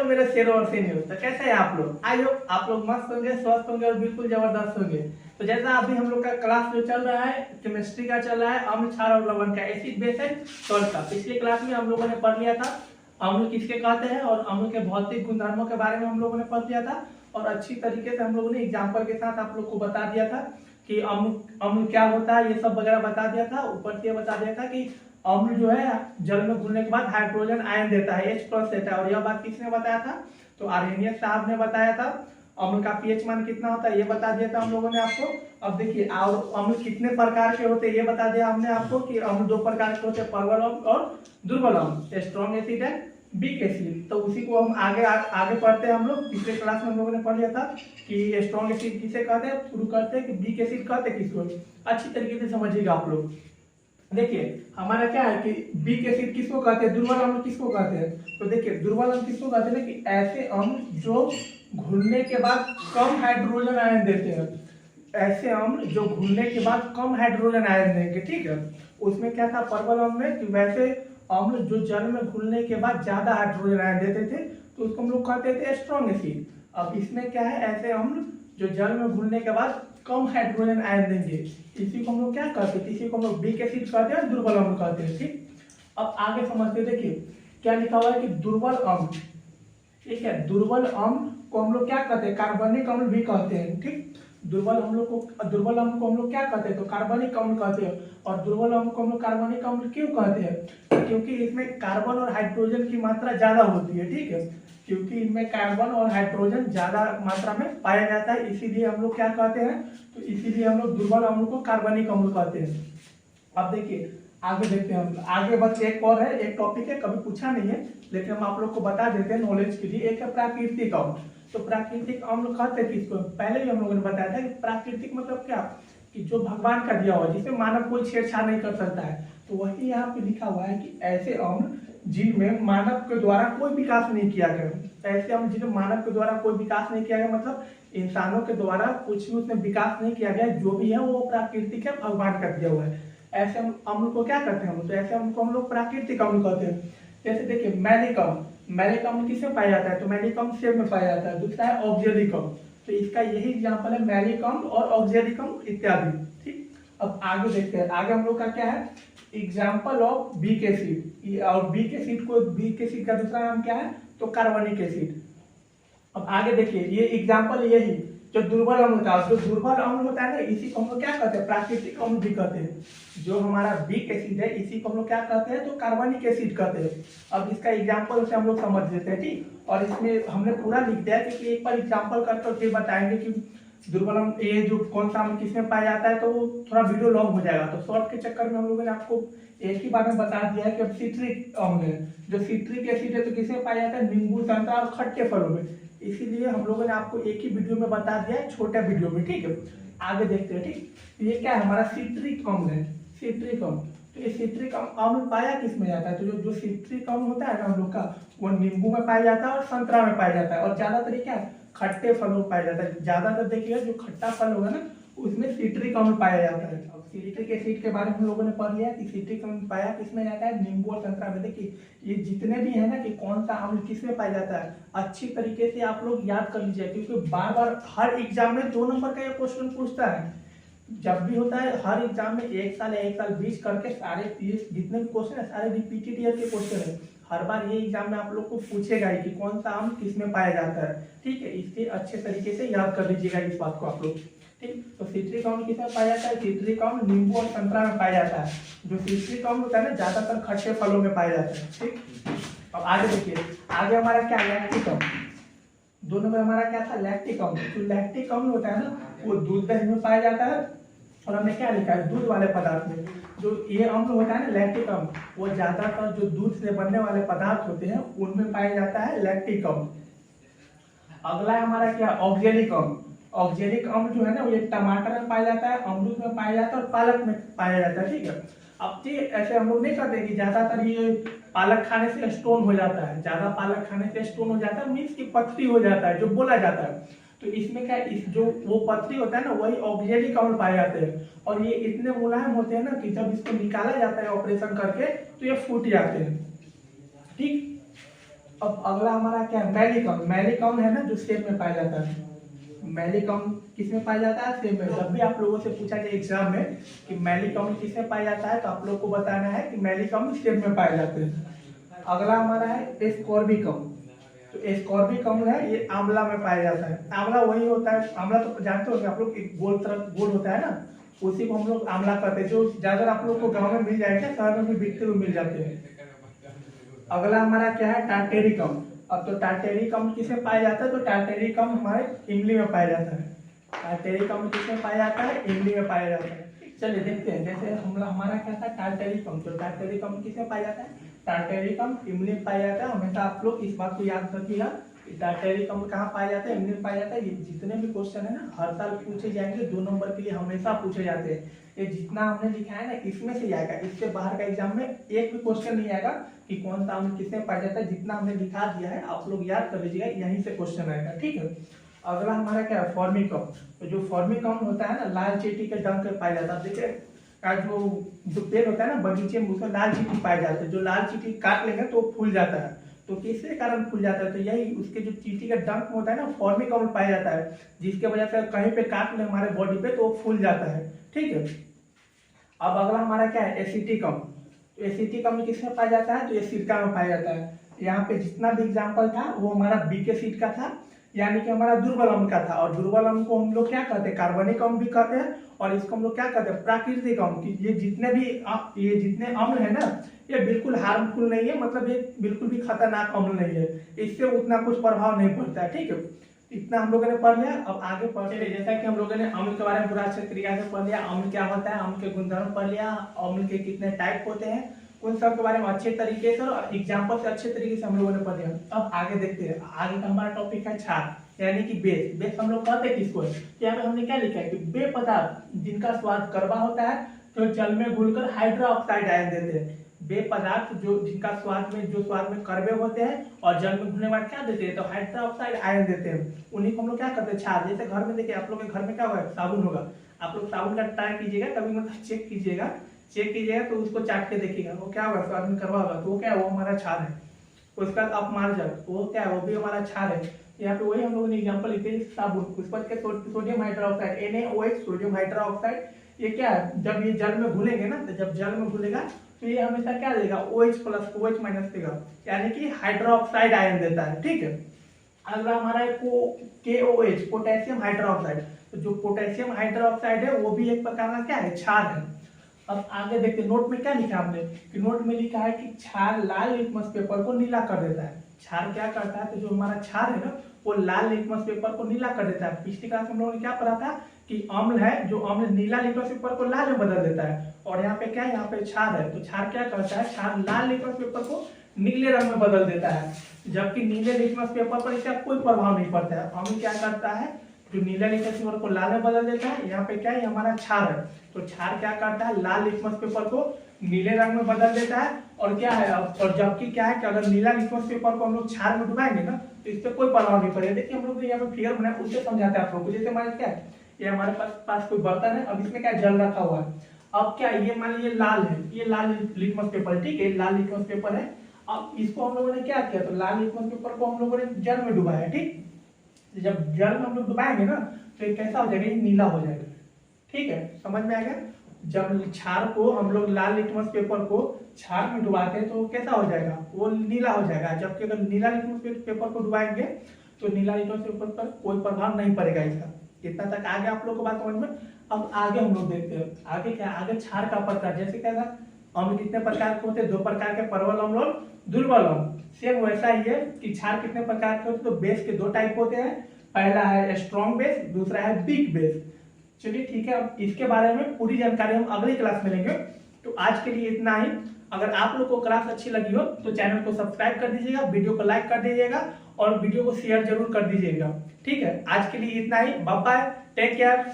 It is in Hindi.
हेलो मेरे शेरों और सीनियर, तो कैसे हैं आप लोग? आई होप आप लोग मस्त होंगे, स्वस्थ होंगे और बिल्कुल जबरदस्त होंगे। तो जैसा अभी हम लोग का क्लास जो चल रहा है, केमिस्ट्री का चल रहा है, अम्ल क्षार और लवण का, एसिड बेस एंड सॉल्ट का। पिछले क्लास में हम लोगों ने पढ़ लिया था अम्ल किसके कहते हैं और अम्ल के भौतिक गुणधर्मों के बारे में हम लोगों ने पढ़ लिया था। और अच्छी तरीके से हम लोगों ने एग्जाम्पल के साथ आप लोग को बता दिया था कि अम्ल अम्ल क्या होता है, ये सब वगैरह बता दिया था। ऊपर से बता दिया था कि अम्ल जो है जल में घुलने के बाद हाइड्रोजन आयन देता है, H+ देता है। और यह बात किसने बताया था? तो आर्हेनियस साहब ने बताया था। अम्ल का पीएच मान कितना होता है ये बता दिया था हम लोगों ने आपको। अब देखिए और अम्ल कितने प्रकार के होते हैं ये बता दिया हमने आपको कि अम्ल 2 प्रकार के होते हैं, प्रबल अम्ल और दुर्बल अम्ल, strong acid and weak acid. तो उसी को हम आगे पढ़ते हैं हम लोग। पिछले क्लास में हम लोगों ने पढ़ लिया था कि स्ट्रॉन्ग एसिड किसे कहते हैं, शुरू करते हैं कि वीक एसिड कहते हैं किसको। अच्छी तरीके से समझिएगा आप लोग। देखिए हमारा क्या है कि वीक एसिड किसको कहते हैं, दुर्बल अम्ल किसको कहते हैं। तो देखिए दुर्बल अम्ल किसको कहते हैं कि ऐसे अम्ल जो घुलने के बाद कम हाइड्रोजन आयन देते हैं, ऐसे अम्ल जो घुलने के बाद कम हाइड्रोजन आयन देंगे, ठीक है। उसमें क्या था प्रबल अम्ल में कि वैसे अम्ल जो जल में घुलने के बाद ज्यादा हाइड्रोजन आयन देते थे, तो उसको हम लोग कहते थे स्ट्रॉन्ग एसिड। अब इसमें क्या है, ऐसे अम्ल जो जल में घुलने के बाद कम हाइड्रोजन आयन देंगे, इसी को हम लोग क्या कहते हैं, इसी को हम लोग वीक एसिड कहते हैं, दुर्बल अम्ल कहते हैं, ठीक। अब आगे समझते, देखिए क्या लिखा हुआ है कि दुर्बल अम्ल, ठीक है। दुर्बल अम्ल को हम लोग क्या कहते हैं, कार्बनिक अम्ल भी कहते हैं, ठीक। दुर्बल अम्ल को हम लोग क्या कहते हैं, तो कार्बनिक अम्ल कहते हैं। और दुर्बल अम्ल को हम लोग कार्बनिक अम्ल क्यों कहते हैं, क्योंकि इसमें कार्बन और हाइड्रोजन की मात्रा ज्यादा होती है, ठीक है। क्योंकि इनमें कार्बन और हाइड्रोजन ज्यादा मात्रा में पाया जाता है, इसीलिए हम लोग क्या कहते हैं, तो इसीलिए हम लोग दुर्बल अम्ल को कार्बनिक अम्ल कहते हैं। अब देखिए आगे देखते हैं हम आगे, बस एक और है, एक टॉपिक है, कभी पूछा नहीं है लेकिन हम आप लोग को बता देते हैं नॉलेज के लिए। एक है प्राकृतिक अम्ल। तो प्राकृतिक अम्ल कहते हैं किसको, पहले भी हम लोगों ने बताया था कि प्राकृतिक मतलब क्या, कि जो भगवान का दिया हुआ, जिसमें मानव कोई छेड़छाड़ नहीं कर सकता है। तो वही यहाँ पे लिखा हुआ है कि ऐसे अम्ल जिनमें मानव के द्वारा कोई विकास नहीं किया गया, ऐसे अम्ल जिनमें मानव के द्वारा कोई विकास नहीं किया गया, मतलब इंसानों के द्वारा कुछ भी उसमें विकास नहीं किया गया, जो भी है वो प्राकृतिक है, भगवान का दिया हुआ है। ऐसे अम्ल को क्या कहते हैं हम, तो ऐसे अम्ल को हम लोग प्राकृतिक अम्ल कहते हैं। जैसे देखिए मैलिक अम्ल, मैलिक अम्ल किसमें पाया जाता है, तो मैलिक अम्ल सेब में पाया जाता है। दूसरा है ऑक्जेलिक अम्ल, तो इसका यही एग्जाम्पल है, मैलिक अम्ल और ऑक्जेलिक अम्ल इत्यादि, ठीक। अब आगे देखते हैं, आगे हम लोग का क्या है, एग्जाम्पल ऑफ वीक एसिड। और वीक एसिड का दूसरा नाम क्या है, तो कार्बनिक एसिड। अब आगे देखिए ये एग्जाम्पल यही जो दुर्बल अम्ल होता है, जो दुर्बल अम्ल होता है ना, इसी को हम लोग क्या कहते हैं, प्राकृतिक अम्ल भी कहते हैं। जो हमारा वीक एसिड है इसी को हम लोग क्या कहते हैं, तो कार्बनिक एसिड कहते हैं। अब इसका एग्जाम्पल से हम लोग समझ लेते हैं, ठीक। और इसमें हमने पूरा लिख दिया है क्योंकि एक बार एग्जाम्पल करके फिर बताएंगे कि दुर्बल अम्ल ये जो कौन सा अम्ल किसमें पाया जाता है, तो थोड़ा वीडियो लॉन्ग हो जाएगा। तो शॉर्ट के चक्कर में हम लोगों ने आपको एक ही बार में बता दिया है कि अब सिट्रिक अम्ल है, जो सिट्रिक एसिड है तो किसमें पाया जाता है, नींबू, संतरा और खट्टे फलों में। इसीलिए हम लोगों ने आपको एक ही वीडियो में बता दिया है, छोटे वीडियो में, ठीक है। आगे देखते हैं, ठीक। ये क्या है, हमारा सिट्रिक अम्ल है, सिट्रिक अम्ल। तो ये सिट्रिक अम्ल पाया किसमें जाता है, तो जो सिट्रिक अम्ल होता है ना हम लोग का, वो नींबू में पाया जाता है और संतरा में पाया जाता है। और ज्यादातर क्या है, खट्टे फलों में पाया जाता है। ज्यादातर देखिएगा जो खट्टा फल होगा ना उसमें सिट्रिक अम्ल पाया जाता है। अब सिट्रिक एसिड के बारे में हम लोगों ने पढ़ लिया कि सिट्रिक अम्ल पाया किसमें जाता है, नींबू और संतरा में। देखिए ये जितने भी है ना कि कौन सा अम्ल किसमें पाया जाता है, अच्छी तरीके से आप लोग याद कर लीजिए, क्योंकि बार बार हर एग्जाम में 2 नंबर का ये क्वेश्चन पूछता है। जब भी होता है हर एग्जाम में 1 साल या 1 साल 20 करके सारे जितने भी क्वेश्चन है सारे रिपीटेड ईयर के क्वेश्चन है। हर बार ये एग्जाम में आप लोग को पूछेगा ही कि कौन सा अम्ल किसमें पाया जाता है, ठीक है। इसके अच्छे तरीके से याद कर लीजिएगा इस बात को आप लोग, ठीक। तो सिट्रिक अम्ल किसमें पाया जाता है, सिट्रिक अम्ल नींबू और संतरा में पाया जाता है। जो सिट्रिक अम्ल होता है ना ज्यादातर खट्टे फलों में पाया जाता है, ठीक। अब आगे देखिए, आगे हमारा क्या, लैक्टिक अम्ल। दोनों में हमारा क्या था, लैक्टिक अम्ल। जो लैक्टिक अम्ल होता है ना वो दूध दही में पाया जाता है। और हमने क्या लिखा है, दूध वाले पदार्थ में। जो ये अम्ल होता है ना लैक्टिक अम्ल, वो ज्यादातर जो दूध से बनने वाले पदार्थ होते हैं उनमें पाया जाता है लैक्टिक अम्ल। अगला है हमारा क्या, ऑक्जेलिक अम्ल। ऑक्जेलिक अम्ल जो है ना वो ये टमाटर में पाया जाता है, अमरूद में पाया जाता है और पालक में पाया जाता है, ठीक है। अब ऐसे हम लोग नहीं करते कि ज्यादातर ये पालक खाने से स्टोन हो जाता है, ज्यादा पालक खाने से स्टोन हो जाता है, मीन्स की पथरी हो जाता है जो बोला जाता है। तो इसमें क्या, इस जो वो पथरी होता है ना वही ऑक्जेलिक अम्ल पाए जाते हैं। और ये इतने मुलायम होते हैं ना कि जब इसको निकाला जाता है ऑपरेशन करके तो ये फूट जाते हैं, ठीक। अब अगला हमारा क्या है, मैलिकम। मैलिकम है ना जो सेब में पाया जाता है। मैलिकम किस में पाया जाता है, सेब में। जब भी आप लोगों से पूछा जाए एग्जाम में कि मैलिकम किस में पाया जाता है, तो आप लोग को बताना है कि मैलिकम सेब में पाए जाते हैं। अगला हमारा है एस्कॉर्बिकम। तो एस्कॉर्बिकम है, ये आंवला में पाया जाता है। आंवला वही होता है, आंवला तो जानते होंगे आप लोग, एक गोल तरह गोल होता है ना, उसी को हम लोग आंवला कहते हैं, जो ज्यादातर आप लोग को गाँव में मिल जाएगा, शहर में भी बिकते हुए मिल जाते हैं। अगला हमारा क्या है, टार्टेरिकम। अब तो टार्टेरिकम किसमें पाया जाता है, तो टार्टेरिकम हमारे इमली में पाया जाता है। टार्टेरिकम किसमें पाया जाता है, इमली में पाया जाता है। चलिए देखते हैं, जैसे हमारा क्या था टार्टेरिकम, तो टार्टेरिकम किसमें पाया जाता है, टार्टेरिकम इमली में पाया जाता है। हमेशा आप लोग इस बात को याद रखिएगा, टार्टेरिकम कहाँ पाया जाता है, इमली में पाया जाता है। ये जितने भी क्वेश्चन है ना हर साल पूछे जाएंगे, 2 नंबर के लिए हमेशा पूछे जाते हैं। ये जितना हमने लिखा है ना इसमें से आएगा, इससे बाहर का एग्जाम में एक भी क्वेश्चन नहीं आएगा कि कौन सा आम किसमें पाया जाता है। जितना हमने लिखा दिया है आप लोग याद कर लीजिएगा, यहीं से क्वेश्चन आएगा, ठीक है। अगला हमारा क्या है, फॉर्मिकम। तो जो फॉर्मिकम होता है ना, लाल चींटी के डंक पे पाया जाता है। देखिए जो पेड़ होता है ना बगीचे में, उसमें लाल चींटी पाए जाते हैं। जो लाल चींटी काट लेंगे तो वो फूल जाता है। तो किसके कारण फूल जाता है, तो यही उसके जो चींटी का डंक होता है ना, फॉर्मिकम पाया जाता है, जिसके वजह से कहीं पे काट ले हमारे बॉडी पे तो वो फूल जाता है, ठीक है। अब अगला हमारा क्या है, एसिटिकम। तो एसिटिकम किसमें पाया जाता है, तो ये सिरका में पाया जाता है। यहाँ पे जितना भी एग्जाम्पल था वो हमारा बी के सीट का था, यानी कि हमारा दुर्बल अम्ल का था। और दुर्बल अम्ल को हम लोग क्या कहते हैं, कार्बनिक अम्ल भी कहते हैं, और इसको हम लोग क्या कहते हैं, प्राकृतिक अम्ल। ये जितने अम्ल है ना, ये बिल्कुल हार्मफुल नहीं है, मतलब ये बिल्कुल भी खतरनाक अम्ल नहीं है, इससे उतना कुछ प्रभाव नहीं पड़ता है, ठीक है। इतना हम लोगों ने पढ़ लिया। अब आगे पढ़ते हैं, जैसा कि हम लोगों ने अम्ल के बारे में पूरा अच्छे तरीके से पढ़ लिया, अम्ल क्या होता है, अम्ल के गुणधर्म पढ़ लिया, अम्ल के कितने टाइप होते हैं, उन सब के बारे में अच्छे तरीके से और एग्जाम्पल से अच्छे तरीके से हम लोगों ने पढ़ लिया। अब आगे देखते हैं, आगे का हमारा टॉपिक है क्षार, यानी कि बेस। बेस हम लोग कहते हैं किसको है, यहाँ पे हमने क्या लिखा है कि बे पदार्थ जिनका स्वाद कड़वा होता है, तो जल में घुलकर हाइड्रोक्साइड आयन देते हैं। बे पदार्थ जो जिनका स्वाद में कड़वे होते हैं और जल में घुलने के बाद क्या देते हैं, तो हाइड्रोक्साइड आयन देते हैं, उन्हीं को हम लोग क्या करते हैं, क्षार। जैसे घर में देखिए, आप लोग के घर में क्या होगा, साबुन होगा, आप लोग साबुन का ट्राई कीजिएगा, कभी मतलब चेक कीजिएगा तो उसको चाट के देखिएगा, वो क्या होगा, स्वाद में कड़वा होगा, तो वो क्या है, वो हमारा क्षार है। उसका अपमार्जन, वो क्या है, वो भी हमारा क्षार है। यहाँ पे वही हम लोगों ने एग्जांपल लिखे, साबुन, उस पर के sodium hydroxide, NaOH, sodium hydroxide, ये क्या है, जब ये जल में घुलेंगे ना, तो जब जल में घुलेगा तो ये हमेशा क्या देगा, OH+ OH- देगा, यानी कि हाइड्रोक्साइड आयन देता है, ठीक है। अगला हमारा है KOH, पोटेशियम हाइड्रोक्साइड। तो जो पोटेशियम हाइड्रोक्साइड है वो भी एक प्रकार का क्या है, क्षार है। अब आगे देखते, नोट में क्या लिखा हमने, कि नोट में लिखा है कि क्षार लाल लिटमस पेपर को नीला कर देता है। क्षार क्या करता है, तो जो हमारा क्षार है ना, वो लाल लिटमस पेपर को नीला कर देता है। पिछली क्लास हम लोगों ने क्या पढ़ा था कि अम्ल है, जो अम्ल नीला लिटमस पेपर को लाल में बदल देता है, और यहाँ पे क्या है, यहाँ पे क्षार है, तो क्षार क्या करता है, क्षार लाल लिटमस पेपर को नीले रंग में बदल देता है, जबकि नीले लिटमस पेपर पर इसका कोई प्रभाव नहीं पड़ता है। अम्ल क्या करता है, जो नीला लिटमस पेपर को लाल में बदल देता है, यहाँ पे क्या है, हमारा क्षार है, तो क्षार क्या करता है, लाल लिटमस पेपर को नीले रंग में बदल देता है। और क्या है, और जबकि क्या है कि अगर नीला लिटमस पेपर को हम लोग क्षार में डुबाएंगे ना, तो इस पर कोई प्रभाव नहीं पड़ेगा। देखिए हम लोग यहाँ पे फिगर बनाए, उससे समझाते हैं आप लोग को। जैसे हमारे क्या है, ये हमारे पास कोई बर्तन है, अब इसमें क्या जल रखा हुआ है। अब क्या, ये मान लीजिए लाल है, ये लाल लिटमस पेपर है, ठीक है, लाल लिटमस पेपर है। अब इसको हम लोगों ने क्या किया, तो लाल लिटमस पेपर को हम लोगों ने जल में डुबाया, ठीक। जब जल में हम लोग डुबाएंगे ना, तो ये कैसा हो जाएगा, ये नीला हो जाएगा, ठीक है, समझ में आ गया। जब क्षार को हम लोग लाल लिटमस पेपर को क्षार में डुबाते हैं तो कैसा हो जाएगा, वो नीला हो जाएगा। जबकि अगर नीला लिटमस पेपर को डुबाएंगे तो नीला लिटमस पेपर पर कोई प्रभाव नहीं पड़ेगा इसका। इतना तक आगे आप लोग को बात समझ में। अब आगे हम लोग देखते हैं, आगे क्या, आगे क्षार का प्रकार। जैसे क्या था, अम्ल कितने प्रकार के होते हैं, 2 प्रकार के, परवल अम्ल और दुर्बल अम्ल। सेम वैसा ही है कि क्षार कितने प्रकार के होते हैं, तो बेस के 2 टाइप होते हैं, पहला है स्ट्रॉन्ग बेस, दूसरा है वीक बेस। चलिए ठीक है, अब इसके बारे में पूरी जानकारी हम अगली क्लास में लेंगे। तो आज के लिए इतना ही। अगर आप लोग को क्लास अच्छी लगी हो तो चैनल को सब्सक्राइब कर दीजिएगा, वीडियो को लाइक कर दीजिएगा और वीडियो को शेयर जरूर कर दीजिएगा, ठीक है। आज के लिए इतना ही, बाय बाय, टेक केयर।